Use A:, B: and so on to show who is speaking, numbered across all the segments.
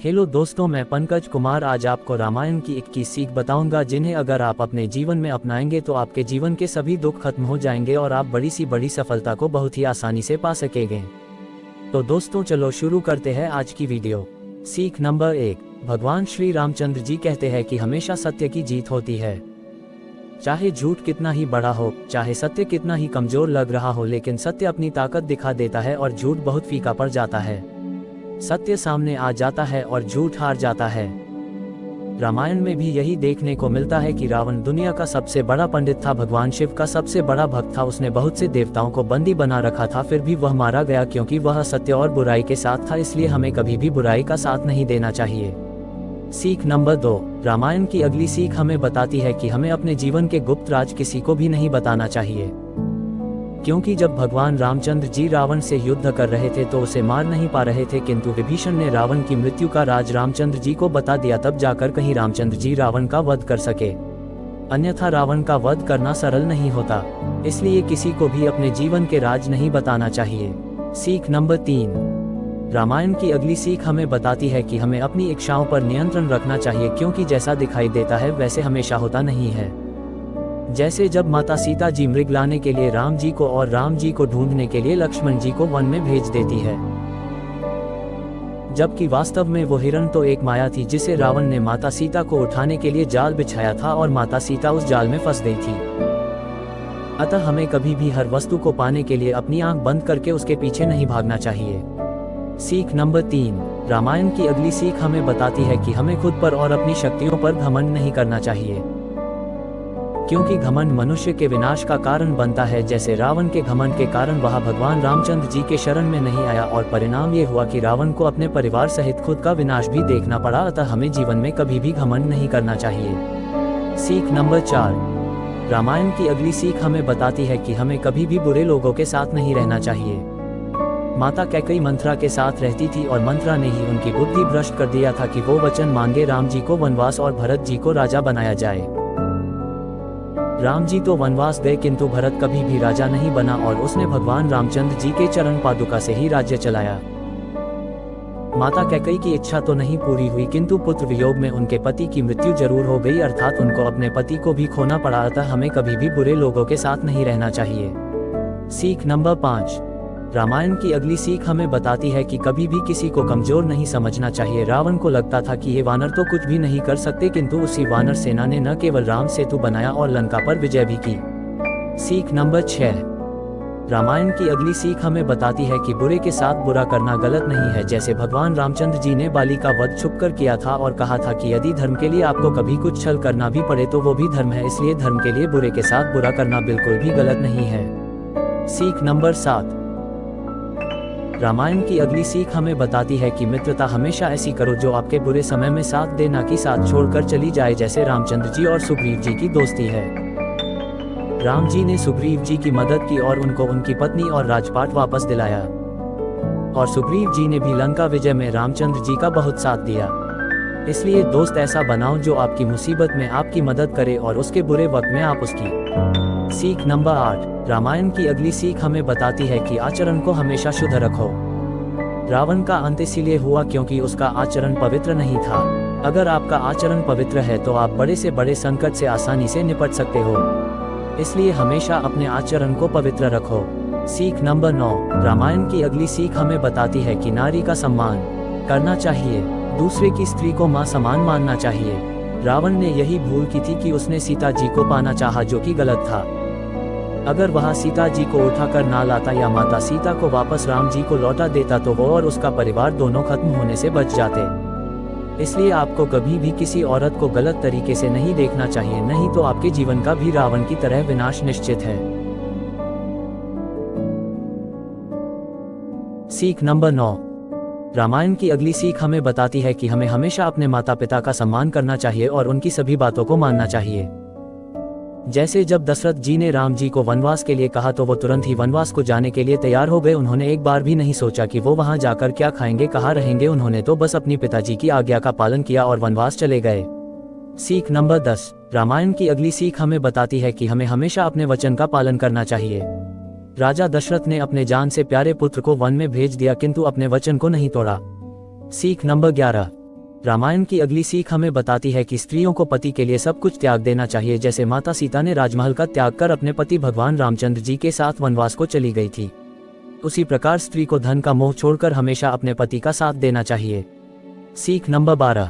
A: Hello दोस्तों, मैं पंकज कुमार आज आपको रामायण की 21 सीख बताऊंगा जिन्हें अगर आप अपने जीवन में अपनाएंगे तो आपके जीवन के सभी दुख खत्म हो जाएंगे और आप बड़ी सफलता को बहुत ही आसानी से पा सकेंगे। तो दोस्तों चलो शुरू करते हैं आज की वीडियो। सीख नंबर 1, भगवान श्री रामचंद्र जी कहते हैं कि हमेशा सत्य की जीत होती है। चाहे झूठ कितना ही बड़ा हो, चाहे सत्य कितना ही कमजोर लग रहा हो, लेकिन सत्य अपनी ताकत दिखा देता है और झूठ बहुत फीका पड़ जाता है। सत्य सामने आ जाता है और झूठ हार जाता है। रामायण में भी यही देखने को मिलता है कि रावण दुनिया का सबसे बड़ा पंडित था, भगवान शिव का सबसे बड़ा भक्त था, उसने बहुत से देवताओं को बंदी बना रखा था, फिर भी वह मारा गया क्योंकि वह सत्य और बुराई के साथ था। इसलिए हमें कभी भी बुराई का साथ नहीं देना चाहिए। सीख नंबर 2, रामायण की अगली सीख हमें बताती है कि हमें अपने जीवन के गुप्त राज किसी को भी नहीं बताना चाहिए, क्योंकि जब भगवान रामचंद्र जी रावण से युद्ध कर रहे थे तो उसे मार नहीं पा रहे थे, किंतु विभीषण ने रावण की मृत्यु का राज रामचंद्र जी को बता दिया, तब जाकर कहीं रामचंद्र जी रावण का वध कर सके, अन्यथा रावण का वध करना सरल नहीं होता। इसलिए किसी को भी अपने जीवन के राज नहीं बताना चाहिए। सीख नंबर 3, रामायण की अगली सीख हमें बताती है कि हमें अपनी इच्छाओं पर नियंत्रण रखना चाहिए, क्योंकि जैसा दिखाई देता है वैसे हमेशा होता नहीं है। जैसे जब माता सीता जी मृग लाने के लिए राम जी को और राम जी को ढूंढने के लिए लक्ष्मण जी को वन में भेज देती है, जबकि वास्तव में वो हिरण तो एक माया थी जिसे रावण ने माता सीता को उठाने के लिए जाल बिछाया था और माता सीता उस जाल में फंस गई थी। अतः हमें कभी भी हर वस्तु को पाने के लिए अपनी आंख बंद करके उसके पीछे नहीं भागना चाहिए। सीख नंबर 3, रामायण की अगली सीख हमें बताती है कि हमें खुद पर और अपनी शक्तियों पर घमंड नहीं करना चाहिए, क्योंकि घमंड मनुष्य के विनाश का कारण बनता है। जैसे रावण के घमंड के कारण वह भगवान रामचंद्र जी के शरण में नहीं आया और परिणाम ये हुआ कि रावण को अपने परिवार सहित खुद का विनाश भी देखना पड़ा। अतः हमें जीवन में कभी भी घमंड नहीं करना चाहिए। सीख नंबर 4, रामायण की अगली सीख हमें बताती है कि हमें कभी भी बुरे लोगों के साथ नहीं रहना चाहिए। माता कैकेयी मंथरा के साथ रहती थी और मंथरा ने ही उनकी बुद्धि भ्रष्ट कर दिया था कि वो वचन मांगे राम जी को वनवास और भरत जी को राजा बनाया जाए। राम जी तो वनवास गए किंतु भरत कभी भी राजा नहीं बना और उसने भगवान रामचंद्र जी के चरण पादुका से ही राज्य चलाया। माता कैकेयी की इच्छा तो नहीं पूरी हुई, किंतु पुत्र वियोग में उनके पति की मृत्यु जरूर हो गई, अर्थात उनको अपने पति को भी खोना पड़ा। अतः हमें कभी भी बुरे लोगों के साथ नहीं रहना चाहिए। सीख नंबर 5, रामायण की अगली सीख हमें बताती है कि कभी भी किसी को कमजोर नहीं समझना चाहिए। रावण को लगता था कि ये वानर तो कुछ भी नहीं कर सकते, किंतु उसी वानर सेना ने न केवल राम सेतु बनाया और लंका पर विजय भी की। सीख नंबर 6, रामायण की अगली सीख हमें बताती है कि बुरे के साथ बुरा करना गलत नहीं है। जैसे भगवान रामचंद्र जी ने बाली का वध छुपकर किया था और कहा था कि यदि धर्म के लिए आपको कभी कुछ छल करना भी पड़े तो वो भी धर्म है, इसलिए धर्म के लिए बुरे के साथ बुरा करना बिल्कुल भी गलत नहीं है। सीख नंबर 7, रामायण की अगली सीख हमें बताती है कि मित्रता हमेशा ऐसी करो जो आपके बुरे समय में साथ दे, ना कि साथ छोड़कर चली जाए। जैसे रामचंद्र जी और सुग्रीव जी की दोस्ती है। राम जी ने सुग्रीव जी की मदद की और उनको उनकी पत्नी और राजपाट वापस दिलाया, और सुग्रीव जी ने भी लंका विजय में रामचंद्र जी का बहुत साथ दिया। इसलिए दोस्त ऐसा बनाओ जो आपकी मुसीबत में आपकी मदद करे और उसके बुरे वक्त में आप उसकी। सीख नंबर 8, रामायण की अगली सीख हमें बताती है कि आचरण को हमेशा शुद्ध रखो। रावण का अंत इसीलिए हुआ क्योंकि उसका आचरण पवित्र नहीं था। अगर आपका आचरण पवित्र है तो आप बड़े से बड़े संकट से आसानी से निपट सकते हो, इसलिए हमेशा अपने आचरण को पवित्र रखो। सीख नंबर 9, रामायण की अगली सीख हमें बताती है कि नारी का सम्मान करना चाहिए, दूसरे की स्त्री को मां समान मानना चाहिए। रावण ने यही भूल की थी कि उसने सीता जी को पाना चाहा, जो कि गलत था। अगर वह सीता जी को उठाकर ना लाता या माता सीता को वापस राम जी को लौटा देता तो वो और उसका परिवार दोनों खत्म होने से बच जाते। इसलिए आपको कभी भी किसी औरत को गलत तरीके से नहीं देखना चाहिए, नहीं तो आपके जीवन का भी रावण की तरह विनाश निश्चित है। सीख नंबर 9, रामायण की अगली सीख हमें बताती है कि हमें हमेशा अपने माता पिता का सम्मान करना चाहिए और उनकी सभी बातों को मानना चाहिए। जैसे जब दशरथ जी ने राम जी को वनवास के लिए कहा तो वो तुरंत ही वनवास को जाने के लिए तैयार हो गए। उन्होंने एक बार भी नहीं सोचा कि वो वहां जाकर क्या खाएंगे, कहाँ रहेंगे। उन्होंने तो बस अपनी पिताजी की आज्ञा का पालन किया और वनवास चले गए। सीख नंबर 10, रामायण की अगली सीख हमें बताती है कि हमें हमेशा अपने वचन का पालन करना चाहिए। राजा दशरथ ने अपने जान से प्यारे पुत्र को वन में भेज दिया किंतु अपने वचन को नहीं तोड़ा। सीख नंबर 11, रामायण की अगली सीख हमें बताती है कि स्त्रियों को पति के लिए सब कुछ त्याग देना चाहिए, जैसे माता सीता ने राजमहल का त्याग कर अपने पति भगवान रामचंद्र जी के साथ वनवास को चली गई थी। उसी प्रकार स्त्री को धन का मोह छोड़कर हमेशा अपने पति का साथ देना चाहिए। सीख नंबर 12।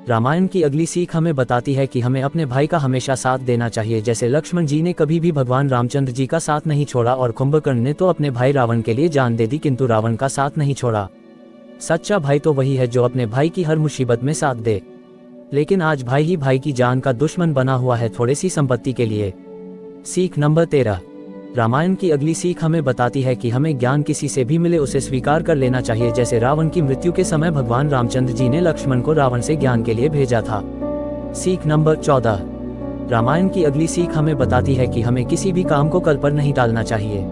A: रामायण की अगली सीख हमें बताती है कि हमें अपने भाई का हमेशा साथ देना चाहिए, जैसे लक्ष्मण जी ने कभी भी भगवान रामचंद्र जी का साथ नहीं छोड़ा और कुंभकर्ण ने तो अपने भाई रावण के लिए जान दे दी किंतु रावण का साथ नहीं छोड़ा। सच्चा भाई तो वही है जो अपने भाई की हर मुसीबत में साथ दे, लेकिन आज भाई ही भाई की जान का दुश्मन बना हुआ है थोड़ी सी संपत्ति के लिए। सीख नंबर 13। रामायण की अगली सीख हमें बताती है कि हमें ज्ञान किसी से भी मिले उसे स्वीकार कर लेना चाहिए, जैसे रावण की मृत्यु के समय भगवान रामचंद्र जी ने लक्ष्मण को रावण से ज्ञान के लिए भेजा था। सीख नंबर 14। रामायण की अगली सीख हमें बताती है कि हमें किसी भी काम को कल पर नहीं टालना चाहिए।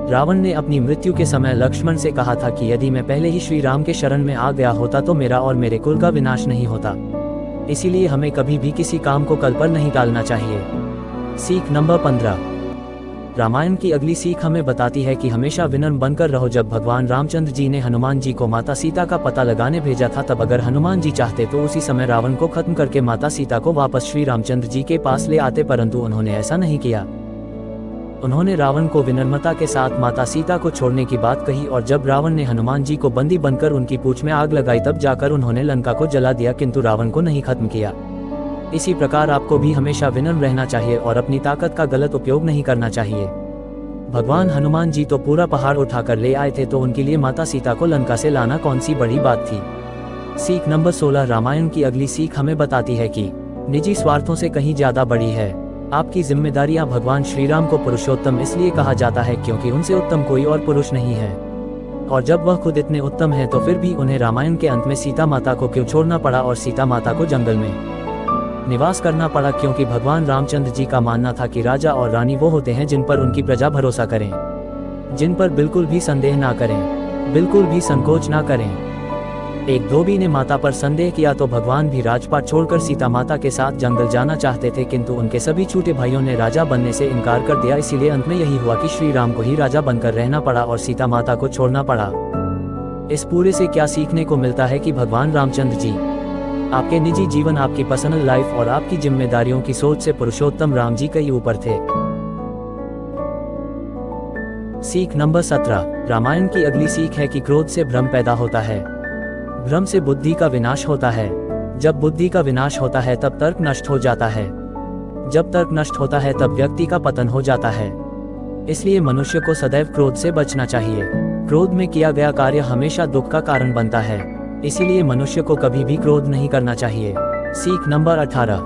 A: रावण ने अपनी मृत्यु के समय लक्ष्मण से कहा था कि यदि मैं पहले ही श्री राम के शरण में आ गया होता तो मेरा और मेरे कुल का विनाश नहीं होता। इसीलिए हमें कभी भी किसी काम को कल पर नहीं टालना चाहिए। सीख नंबर 15। रामायण की अगली सीख हमें बताती है कि हमेशा विनम्र बनकर रहो। जब भगवान रामचंद्र जी ने हनुमान जी को माता सीता का पता लगाने भेजा था, तब अगर हनुमान जी चाहते तो उसी समय रावण को खत्म करके माता सीता को वापस श्री रामचंद्र जी के पास ले आते, परंतु उन्होंने ऐसा नहीं किया। उन्होंने रावण को विनम्रता के साथ माता सीता को छोड़ने की बात कही और जब रावण ने हनुमान जी को बंदी बनकर उनकी पूंछ में आग लगाई तब जाकर उन्होंने लंका को जला दिया, किंतु रावण को नहीं खत्म किया। इसी प्रकार आपको भी हमेशा विनम्र रहना चाहिए और अपनी ताकत का गलत उपयोग नहीं करना चाहिए। भगवान हनुमान जी तो पूरा पहाड़ उठाकर ले आए थे, तो उनके लिए माता सीता को लंका से लाना कौन सी बड़ी बात थी। सीख नंबर 16। रामायण की अगली सीख हमें बताती है कि निजी स्वार्थों से कहीं ज्यादा बड़ी है आपकी जिम्मेदारियां। भगवान श्री राम को पुरुषोत्तम इसलिए कहा जाता है क्योंकि उनसे उत्तम कोई और पुरुष नहीं है, और जब वह खुद इतने उत्तम हैं तो फिर भी उन्हें रामायण के अंत में सीता माता को क्यों छोड़ना पड़ा और सीता माता को जंगल में निवास करना पड़ा, क्योंकि भगवान रामचंद्र जी का मानना था कि राजा और रानी वो होते हैं जिन पर उनकी प्रजा भरोसा करें, जिन पर बिल्कुल भी संदेह ना करें, बिल्कुल भी संकोच ना करें। एक धोबी ने माता पर संदेह किया तो भगवान भी राजपाट छोड़कर सीता माता के साथ जंगल जाना चाहते थे, किंतु उनके सभी छोटे भाइयों ने राजा बनने से इनकार कर दिया। इसीलिए अंत में यही हुआ कि श्री राम को ही राजा बनकर रहना पड़ा और सीता माता को छोड़ना पड़ा। इस पूरे से क्या सीखने को मिलता है कि भगवान रामचंद्र जी आपके निजी जीवन, आपकी पर्सनल लाइफ और आपकी जिम्मेदारियों की सोच से पुरुषोत्तम राम जी कहीं ऊपर थे। सीख नंबर 17। रामायण की अगली सीख है कि क्रोध से भ्रम पैदा होता है, भ्रम से बुद्धि का विनाश होता है। जब बुद्धि का विनाश होता है तब तर्क नष्ट हो जाता है, जब तर्क नष्ट होता है तब व्यक्ति का पतन हो जाता है। इसलिए मनुष्य को सदैव क्रोध से बचना चाहिए। क्रोध में किया गया कार्य हमेशा दुख का कारण बनता है, इसीलिए मनुष्य को कभी भी क्रोध नहीं करना चाहिए। सीख नंबर 18।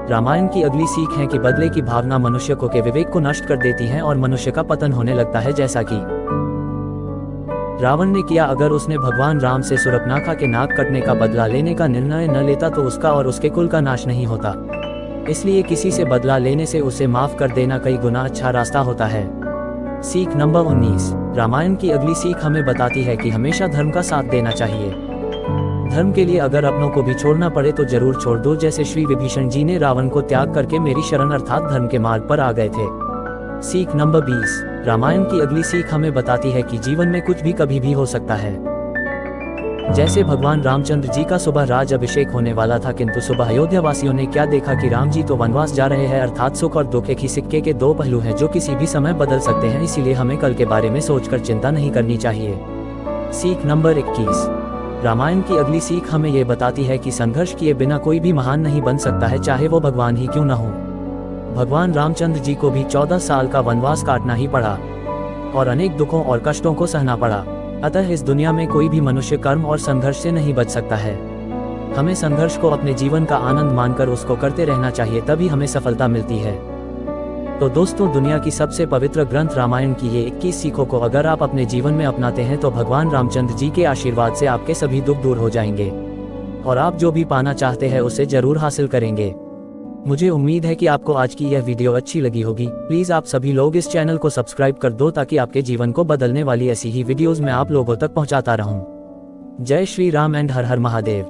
A: रामायण की अगली सीख है कि बदले की भावना मनुष्य के विवेक को नष्ट कर देती है और मनुष्य का पतन होने लगता है, जैसा कि रावण ने किया। अगर उसने भगवान राम से शूर्पणखा के नाक कटने का बदला लेने का निर्णय न लेता तो उसका और उसके कुल का नाश नहीं होता। इसलिए किसी से बदला लेने से उसे माफ कर देना कई गुना अच्छा रास्ता होता है। सीख नंबर 19। रामायण की अगली सीख हमें बताती है कि हमेशा धर्म का साथ देना चाहिए। धर्म के लिए अगर अपनों को भी छोड़ना पड़े तो जरूर छोड़ दो, जैसे श्री विभीषण जी ने रावण को त्याग करके मेरी शरण अर्थात धर्म के मार्ग पर आ गए थे। सीख नंबर 20। रामायण की अगली सीख हमें बताती है कि जीवन में कुछ भी कभी भी हो सकता है। जैसे भगवान रामचंद्र जी का सुबह राज अभिषेक होने वाला था, किंतु सुबह अयोध्या वासियों ने क्या देखा कि राम जी तो वनवास जा रहे हैं, अर्थात सुख और दुख एक ही सिक्के के दो पहलू हैं जो किसी भी समय बदल सकते हैं। इसीलिए हमें कल के बारे में सोचकर चिंता नहीं करनी चाहिए। सीख नंबर 21। रामायण की अगली सीख हमें ये बताती है कि संघर्ष किए बिना कोई भी महान नहीं बन सकता है, चाहे वो भगवान ही क्यों न हो। भगवान रामचंद्र जी को भी 14 साल का वनवास काटना ही पड़ा और अनेक दुखों और कष्टों को सहना पड़ा। अतः इस दुनिया में कोई भी मनुष्य कर्म और संघर्ष से नहीं बच सकता है। हमें संघर्ष को अपने जीवन का आनंद मानकर उसको करते रहना चाहिए, तभी हमें सफलता मिलती है। तो दोस्तों, दुनिया की सबसे पवित्र ग्रंथ रामायण की ये 21 सीखों को अगर आप अपने जीवन में अपनाते हैं तो भगवान रामचंद्र जी के आशीर्वाद से आपके सभी दुख दूर हो जाएंगे और आप जो भी पाना चाहते हैं उसे जरूर हासिल करेंगे। मुझे उम्मीद है कि आपको आज की यह वीडियो अच्छी लगी होगी। प्लीज आप सभी लोग इस चैनल को सब्सक्राइब कर दो ताकि आपके जीवन को बदलने वाली ऐसी ही वीडियोस मैं आप लोगों तक पहुंचाता रहूं। जय श्री राम एंड हर हर महादेव।